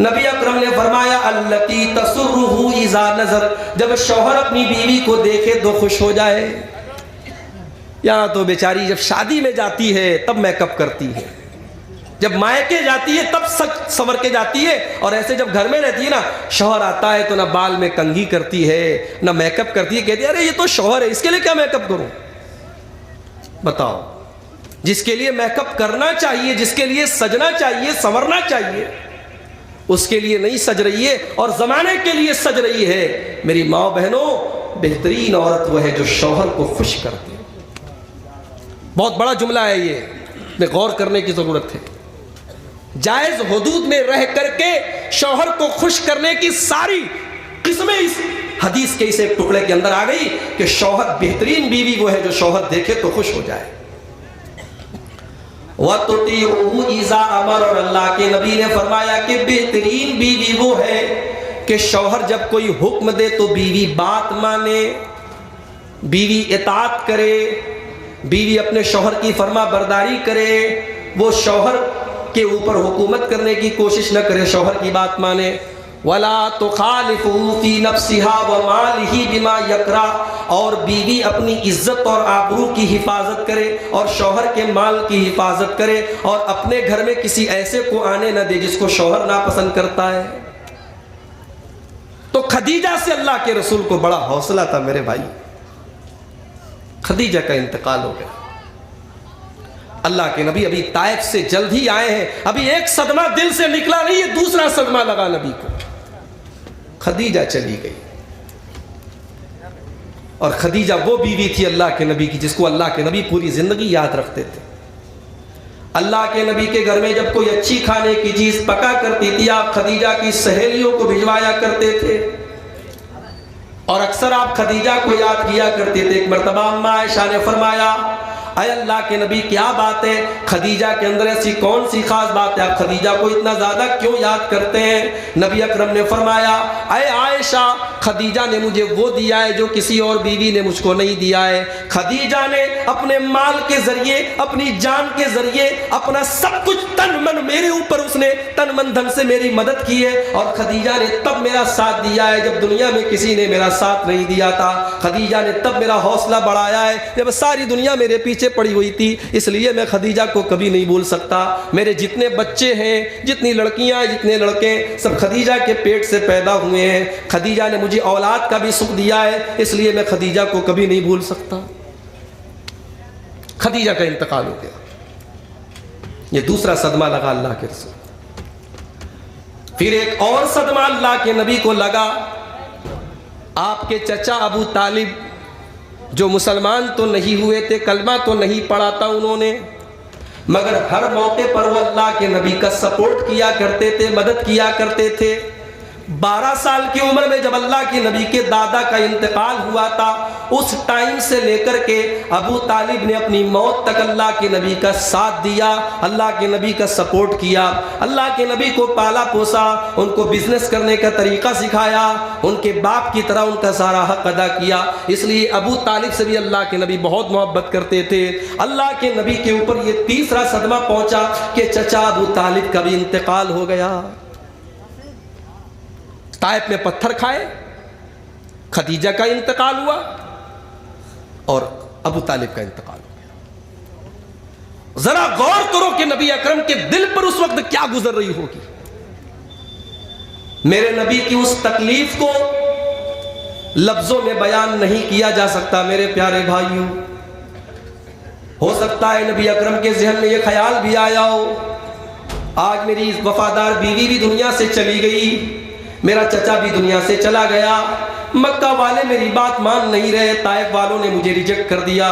नबी अकरम ने फरमाया अल्लती तसुर्रुहु इज़ा नज़र, जब शौहर अपनी बीवी को देखे तो खुश हो जाए। यहाँ तो बेचारी जब शादी में जाती है तब मेकअप करती है, जब मायके जाती है तब सच संवर के जाती है, और ऐसे जब घर में रहती है ना, शौहर आता है तो ना बाल में कंघी करती है ना मेकअप करती है, कहती है अरे ये तो शौहर है, इसके लिए क्या मेकअप करूं? बताओ, जिसके लिए मेकअप करना चाहिए, जिसके लिए सजना चाहिए, संवरना चाहिए, उसके लिए नहीं सज रही है और जमाने के लिए सज रही है। मेरी माँ बहनों, बेहतरीन औरत वो है जो शौहर को खुश करती है। बहुत बड़ा जुमला है ये, में गौर करने की जरूरत है। जायज हुदूद में रह करके शौहर को खुश करने की सारी किस्में इस हदीस के इस एक टुकड़े के अंदर आ गई कि शौहर, बेहतरीन बीवी वो है जो शौहर देखे तो खुश हो जाए। वतुतीउहु इज़ा अमर, और अल्लाह के नबी ने फरमाया कि बेहतरीन बीवी वो है कि शौहर जब कोई हुक्म दे तो बीवी बात माने, बीवी इताअत करे, बीवी अपने शौहर की फरमा बरदारी करे, वो शौहर के ऊपर हुकूमत करने की कोशिश न करे, शौहर की बात माने। वला तुखालिफुहु फी नफ्सिहा व मालिही बिमा यकरा, और बीवी अपनी इज्जत और आबरू की हिफाजत करे और शौहर के माल की हिफाजत करे, और अपने घर में किसी ऐसे को आने न दे जिसको शौहर नापसंद करता है। तो खदीजा से अल्लाह के रसूल को बड़ा हौसला था मेरे भाई। खदीजा का इंतकाल हो गया। अल्लाह के नबी अभी ताइफ से जल्द ही आए हैं, अभी एक सदमा दिल से निकला नहीं है, दूसरा सदमा लगा नबी को। खदीजा चली गई, और खदीजा वो बीवी थी अल्लाह के नबी की जिसको अल्लाह के नबी पूरी जिंदगी याद रखते थे। अल्लाह के नबी के घर में जब कोई अच्छी खाने की चीज पका करती थी, आप खदीजा की सहेलियों को भिजवाया करते थे, और अक्सर आप खदीजा को याद किया करते थे। एक मरतबा अम्मा आयशा ने फरमाया, अय अल्लाह के नबी क्या बात है, खदीजा के अंदर ऐसी कौन सी खास बात है, आप खदीजा को इतना ज्यादा क्यों याद करते हैं? नबी अकरम ने फरमाया, अय आयशा, खदीजा ने मुझे वो दिया है जो किसी और बीवी ने मुझको नहीं दिया है। खदीजा ने अपने माल के जरिए, अपनी जान के जरिए, अपना सब कुछ तन मन मेरे ऊपर उसने तन मन धन से मेरी मदद की है, और खदीजा ने तब मेरा साथ दिया है जब दुनिया में किसी ने मेरा साथ नहीं दिया था। खदीजा ने तब मेरा हौसला बढ़ाया है जब सारी दुनिया मेरे पीछे पड़ी हुई थी, इसलिए मैं खदीजा को कभी नहीं भूल सकता। मेरे जितने बच्चे हैं, जितनी लड़कियां, जितने लड़के, सब खदीजा के पेट से पैदा हुए हैं। खदीजा ने मुझे औलाद का भी सुख दिया है, इसलिए मैं खदीजा को कभी नहीं भूल सकता। खदीजा का इंतकाल हो गया, ये दूसरा सदमा लगा अल्लाह के रसूल। फिर एक और सदमा अल्लाह के नबी को लगा। आपके चचा अबू तालिब, जो मुसलमान तो नहीं हुए थे, कलमा तो नहीं पढ़ा था उन्होंने, मगर हर मौके पर वो अल्लाह के नबी का सपोर्ट किया करते थे, मदद किया करते थे। 12 साल की उम्र में जब अल्लाह के नबी के दादा का इंतकाल हुआ था, उस टाइम से लेकर के अबू तालिब ने अपनी मौत तक अल्लाह के नबी का साथ दिया, अल्लाह के नबी का सपोर्ट किया, अल्लाह के नबी को पाला पोसा, उनको बिजनेस करने का तरीका सिखाया, उनके बाप की तरह उनका सारा हक अदा किया। इसलिए अबू तालिब से भी अल्लाह के नबी बहुत मोहब्बत करते थे। अल्लाह के नबी के ऊपर ये तीसरा सदमा पहुंचा कि चचा अबू तालिब का भी इंतकाल हो गया। ताइफ में पत्थर खाए, खदीजा का इंतकाल हुआ और अबू तालिब का इंतकाल हो गया। जरा गौर करो कि नबी अकरम के दिल पर उस वक्त क्या गुजर रही होगी। मेरे नबी की उस तकलीफ को लफ्जों में बयान नहीं किया जा सकता। मेरे प्यारे भाइयों, हो सकता है नबी अकरम के जहन में यह ख्याल भी आया हो, आज मेरी वफादार बीवी भी दुनिया से चली गई, मेरा चचा भी दुनिया से चला गया, मक्का वाले मेरी बात मान नहीं रहे, ताइफ वालों ने मुझे रिजेक्ट कर दिया,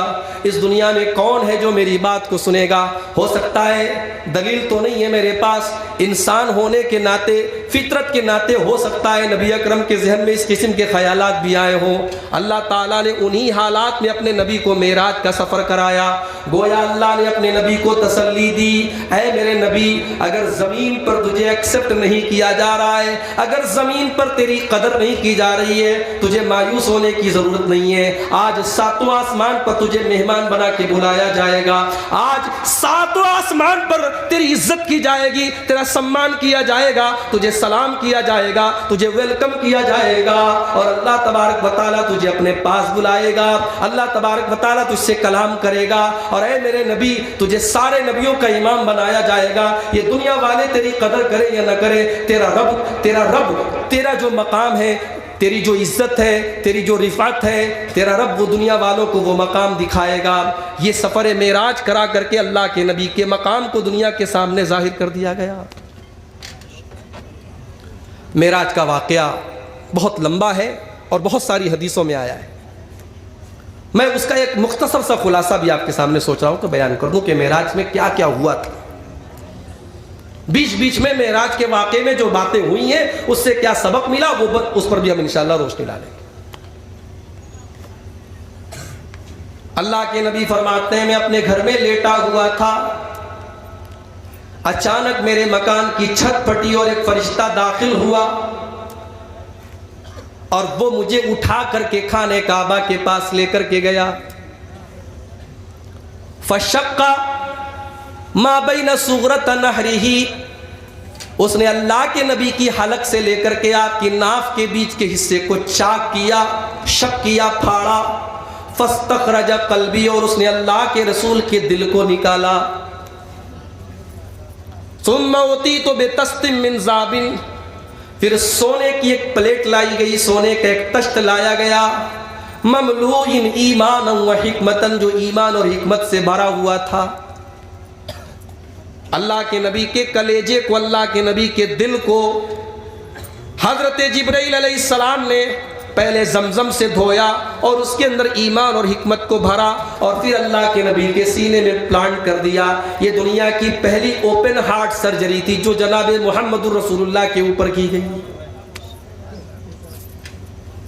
इस दुनिया में कौन है जो मेरी बात को सुनेगा। हो सकता है, दलील तो नहीं है मेरे पास, इंसान होने के नाते, फितरत के नाते हो सकता है नबी अकरम के जहन में इस किस्म के ख्यालात भी आए हों। अल्लाह ताला ने उन्हीं हालात में अपने नबी को मेराज का सफ़र कराया। गोया अल्लाह ने अपने नबी को तसल्ली दी, ऐ मेरे नबी, अगर ज़मीन पर तुझे एक्सेप्ट नहीं किया जा रहा है, अगर ज़मीन पर तेरी कदर नहीं की जा रही है, तुझे मायूस होने की जरूरत नहीं है। आज सातवां आसमान पर तुझे मेहमान बना के बुलाया जाएगा। आज सातवां आसमान पर तेरी इज्जत की जाएगी, तेरा सम्मान किया जाएगा, तुझे सलाम किया जाएगा, तुझे वेलकम किया जाएगा और अल्लाह तबारक व तआला तुझे अपने पास बुलाएगा। अल्लाह तबारक व तआला तुझसे कलाम करेगा और ऐ मेरे नबी, तुझे सारे नबियों का इमाम बनाया जाएगा। ये दुनिया वाले तेरी कदर करें या न करें, तेरा रब तेरा जो मकाम है, तेरी जो इज्जत है, तेरी जो रिफात है, तेरा रब वो दुनिया वालों को वो मकाम दिखाएगा। ये सफ़र मेराज करा करके अल्लाह के नबी के मकाम को दुनिया के सामने जाहिर कर दिया गया। मेराज का वाक़या बहुत लंबा है और बहुत सारी हदीसों में आया है। मैं उसका एक मुख्तसर सा खुलासा भी आपके सामने सोच रहा हूँ तो बयान कर दूँ कि मेराज में क्या क्या हुआ था। बीच बीच में मेराज के वाक़े में जो बातें हुई हैं उससे क्या सबक मिला, वो उस पर भी हम इंशाअल्लाह रोशनी डालेंगे। अल्लाह के नबी फरमाते हैं, मैं अपने घर में लेटा हुआ था, अचानक मेरे मकान की छत फटी और एक फरिश्ता दाखिल हुआ और वो मुझे उठा करके खाने काबा के पास लेकर के गया। फशक्का मा बैन सुगरत नहरिही, उसने अल्लाह के नबी की हलक से लेकर के आपकी नाफ के बीच के हिस्से को चाक किया, शक किया, फाड़ा। फस्तखरज कल्बी, और उसने अल्लाह के रसूल के दिल को निकाला। सुम्मा उतीतु बितस्तिम मिन ज़ाबिन, फिर सोने की एक प्लेट लाई गई, सोने का एक तश्त लाया गया। ममलूइन ईमान व हिकमतन, जो ईमान और हिकमत से भरा हुआ था। अल्लाह के नबी के कलेजे को, अल्लाह के नबी के दिल को हजरत जिब्राइल अलैहिस्सलाम ने पहले जमजम से धोया और उसके अंदर ईमान और हिकमत को भरा और फिर अल्लाह के नबी के सीने में प्लांट कर दिया। ये दुनिया की पहली ओपन हार्ट सर्जरी थी जो जनाब मुहम्मदुर रसूलुल्लाह के ऊपर की गई।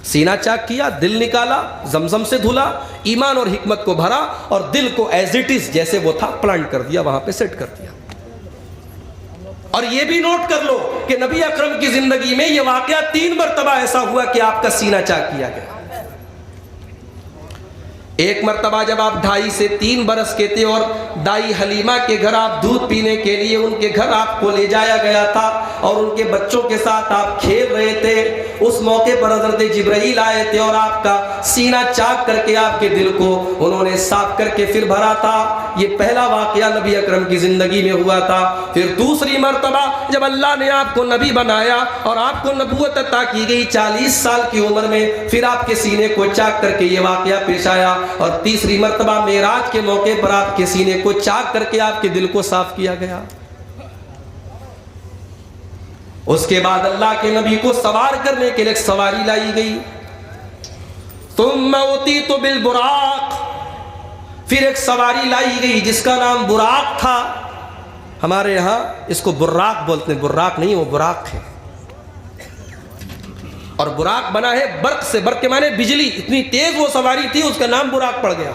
सीना चाक किया, दिल निकाला, जमजम से धुला, ईमान और हिकमत को भरा और दिल को एज इट इज जैसे वो था प्लांट कर दिया, वहां पे सेट कर दिया। और ये भी नोट कर लो कि नबी अकरम की जिंदगी में ये वाकया 3 मरतबा ऐसा हुआ कि आपका सीना चाक किया गया। एक मरतबा जब आप 2.5 से 3 बरस के थे और दाई हलीमा के घर आप दूध पीने के लिए उनके घर आपको ले जाया गया था और उनके बच्चों के साथ आप खेल रहे थे। उस मौके पर हज़रत जिब्राइल आए थे और आपका सीना चाक करके आपके दिल को उन्होंने साफ करके फिर भरा था। ये पहला वाकया नबी अकरम की जिंदगी में हुआ था। फिर दूसरी मरतबा जब अल्लाह ने आपको नबी बनाया और आपको नबूवत अता की गई 40 साल की उम्र में, फिर आपके सीने को चाक करके ये वाकया पेश आया। और तीसरी मर्तबा मेराज के मौके पर आपके सीने को चाक करके आपके दिल को साफ किया गया। उसके बाद अल्लाह के नबी को सवार करने के लिए सवारी लाई गई। तुम उतीतु बिल बुराक, फिर एक सवारी लाई गई जिसका नाम बुराक था। हमारे यहां इसको बुर्राक बोलते हैं, बुर्राक नहीं, वो बुराक है। और बुराक बना है बर्क से, बर्क के माने बिजली, इतनी तेज वो सवारी थी उसका नाम बुराक पड़ गया।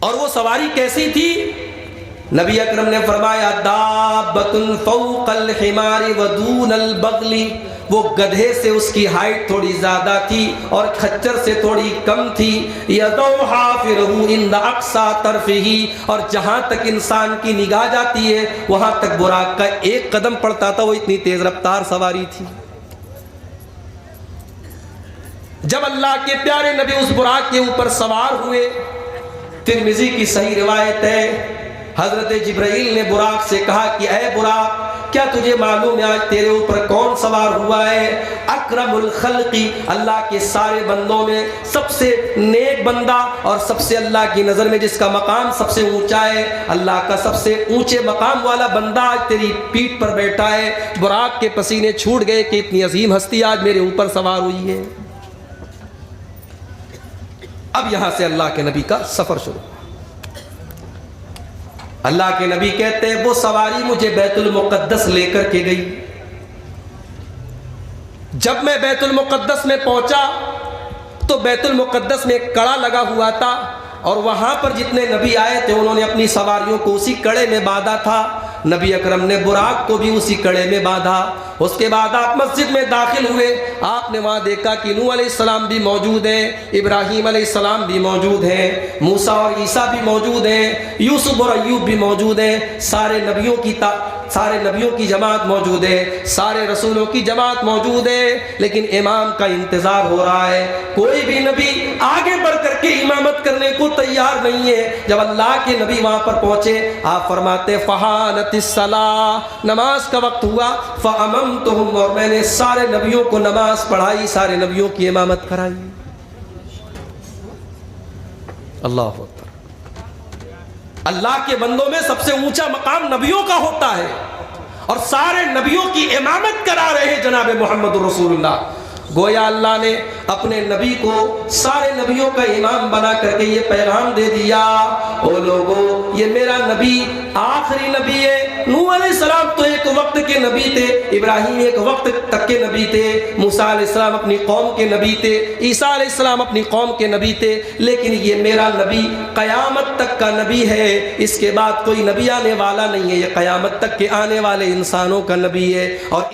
और वो सवारी कैसी थी? नबी अकरम ने फरमाया, दाबतुन फौकल हिमारी व दूनल बगली, वो गधे से उसकी हाइट थोड़ी ज्यादा थी और खच्चर से थोड़ी कम थी। यदौहा फिरहु इंद अक्सा तरफिही, और जहां तक इंसान की निगाह जाती है वहां तक बुराक का एक कदम पड़ता था। वो इतनी तेज रफ्तार सवारी थी। जब अल्लाह के प्यारे नबी उस बुराक के ऊपर सवार हुए, तिरमिज़ी की सही रिवायत है, हजरत जिब्राइल ने बुराक से कहा कि ऐ बुराक, क्या तुझे मालूम है आज तेरे ऊपर कौन सवार हुआ है? अकरमुल खल्क़ी, अल्लाह के सारे बंदों में सबसे नेक बंदा और सबसे अल्लाह की नज़र में जिसका मकाम सबसे ऊंचा है, अल्लाह का सबसे ऊंचे मकाम वाला बंदा आज तेरी पीठ पर बैठा है। बुराक के पसीने छूट गए कि इतनी अजीम हस्ती आज मेरे ऊपर सवार हुई है। अब यहां से अल्लाह के नबी का सफर शुरू। अल्लाह के नबी कहते हैं, वो सवारी मुझे बैतुल मुक़द्दस लेकर के गई। जब मैं बैतुल मुक़द्दस में पहुंचा तो बैतुल मुक़द्दस में एक कड़ा लगा हुआ था और वहां पर जितने नबी आए थे उन्होंने अपनी सवारियों को उसी कड़े में बांधा था। नबी अकरम ने बुराक को भी उसी कड़े में बांधा। उसके बाद आप मस्जिद में दाखिल हुए, आपने वहाँ देखा कि नूह अलैहिस्सलाम भी मौजूद हैं, इब्राहीम अलैहिस्सलाम भी मौजूद हैं, मूसा और ईसा भी मौजूद हैं, यूसुफ और अय्यूब भी मौजूद हैं। सारे नबियों की जमात मौजूद है, सारे रसूलों की जमात मौजूद है, लेकिन इमाम का इंतजार हो रहा है। कोई भी नबी आगे बढ़ करके इमामत करने को तैयार नहीं है। जब अल्लाह के नबी वहां पर पहुंचे, आप फरमाते फहानतिस सलाह, नमाज का वक्त हुआ, फअममतुहुम, और मैंने सारे नबियों को नमाज पढ़ाई, सारे नबियों की इमामत कराई। अल्लाह अकबर। अल्लाह के बंदों में सबसे ऊंचा मकाम नबियों का होता है, और सारे नबियों की इमामत करा रहे हैं जनाब मोहम्मद रसूलुल्लाह। गोया अल्लाह ने अपने नबी को सारे नबियों का इमाम बना करके ये पैगाम दे दिया, ओ लोगों, ये मेरा नबी आखिरी नबी है। नूह अलैहिस्सलाम तो एक वक्त के नबी थे, इब्राहीम एक वक्त तक के नबी थे, मूसा अलैहिस्सलाम अपनी कौम के नबी थे, ईसा अलैहिस्सलाम अपनी कौम के नबी थे, लेकिन ये मेरा नबी क़यामत तक का नबी है। इसके बाद कोई नबी आने वाला नहीं है, ये क़यामत तक के आने वाले इंसानों का नबी है। और